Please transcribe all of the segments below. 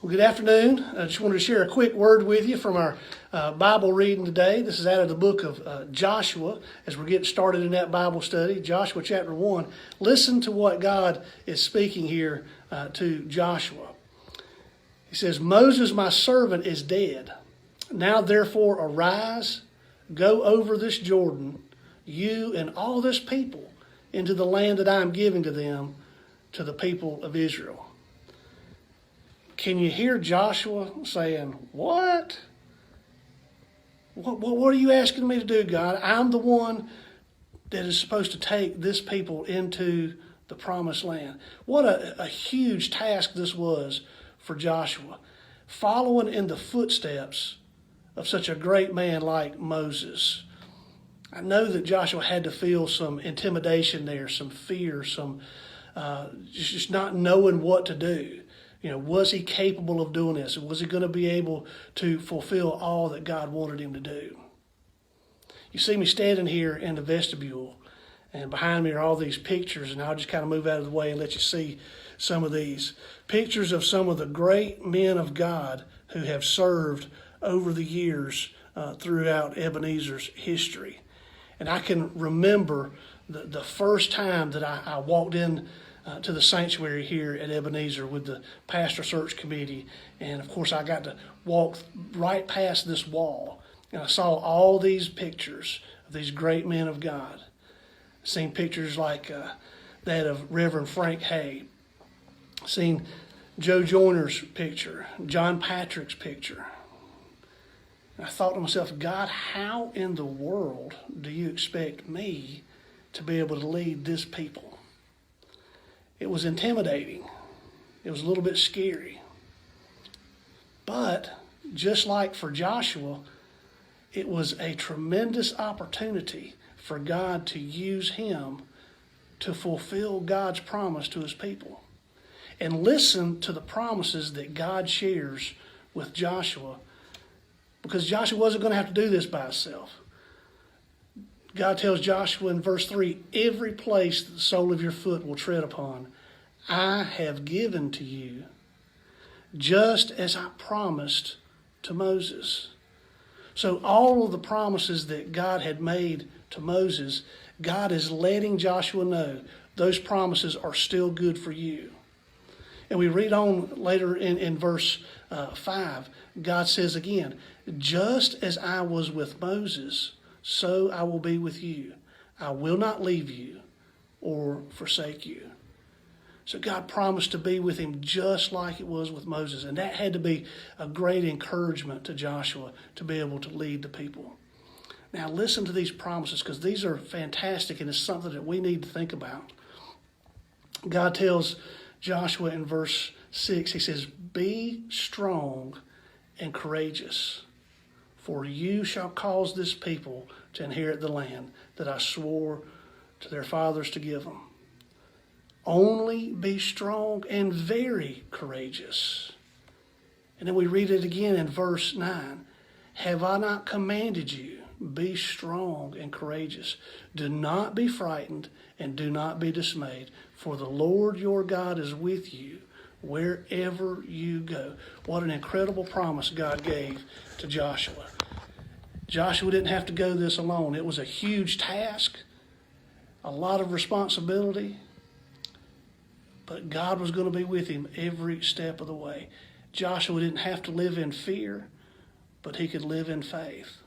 Well, good afternoon. I just wanted to share a quick word with you from our Bible reading today. This is out of the book of Joshua as we're getting started in that Bible study. Joshua chapter 1. Listen to what God is speaking here to Joshua. He says, Moses, my servant, is dead. Now therefore arise, go over this Jordan, you and all this people, into the land that I am giving to them, to the people of Israel. Can you hear Joshua saying, What? What are you asking me to do, God? I'm the one that is supposed to take this people into the promised land. What a huge task this was for Joshua, following in the footsteps of such a great man like Moses. I know that Joshua had to feel some intimidation there, some fear, some just not knowing what to do. You know, was he capable of doing this? Was he going to be able to fulfill all that God wanted him to do? You see me standing here in the vestibule, and behind me are all these pictures, and I'll just kind of move out of the way and let you see some of these. Pictures of some of the great men of God who have served over the years throughout Ebenezer's history. And I can remember the first time that I walked in to the sanctuary here at Ebenezer with the pastor search committee. And of course I got to walk right past this wall, and I saw all these pictures of these great men of God. I've seen pictures like that of Reverend Frank Hay. I've seen Joe Joyner's picture, John Patrick's picture. And I thought to myself, God, how in the world do you expect me to be able to lead this people? It was intimidating. It was a little bit scary. But just like for Joshua, it was a tremendous opportunity for God to use him to fulfill God's promise to his people. And listen to the promises that God shares with Joshua, because Joshua wasn't going to have to do this by himself. God tells Joshua in verse 3, every place that the sole of your foot will tread upon, I have given to you, just as I promised to Moses. So all of the promises that God had made to Moses, God is letting Joshua know those promises are still good for you. And we read on later in verse 5, God says again, just as I was with Moses, so I will be with you. I will not leave you or forsake you. So God promised to be with him just like it was with Moses. And that had to be a great encouragement to Joshua to be able to lead the people. Now listen to these promises, because these are fantastic and it's something that we need to think about. God tells Joshua in verse 6, he says, be strong and courageous, for you shall cause this people to inherit the land that I swore to their fathers to give them. Only be strong and very courageous. And then we read it again in verse 9. Have I not commanded you? Be strong and courageous. Do not be frightened and do not be dismayed, for the Lord your God is with you wherever you go. What an incredible promise God gave to Joshua. Joshua didn't have to go this alone. It was a huge task, a lot of responsibility, but God was going to be with him every step of the way. Joshua didn't have to live in fear, but he could live in faith.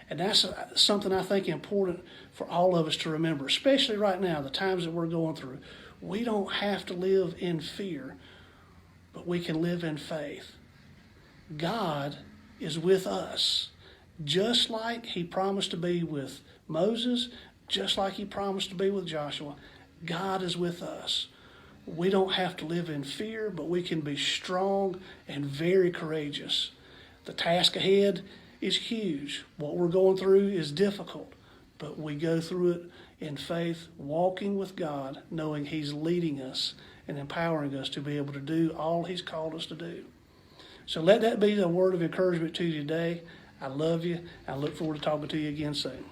And that's something I think important for all of us to remember, especially right now, the times that we're going through. We don't have to live in fear, but we can live in faith. God is with us, just like he promised to be with Moses, just like he promised to be with Joshua. God is with us. We don't have to live in fear, but we can be strong and very courageous. The task ahead is huge. What we're going through is difficult, but we go through it in faith, walking with God, knowing he's leading us and empowering us to be able to do all he's called us to do. So let that be a word of encouragement to you today. I love you. I look forward to talking to you again soon.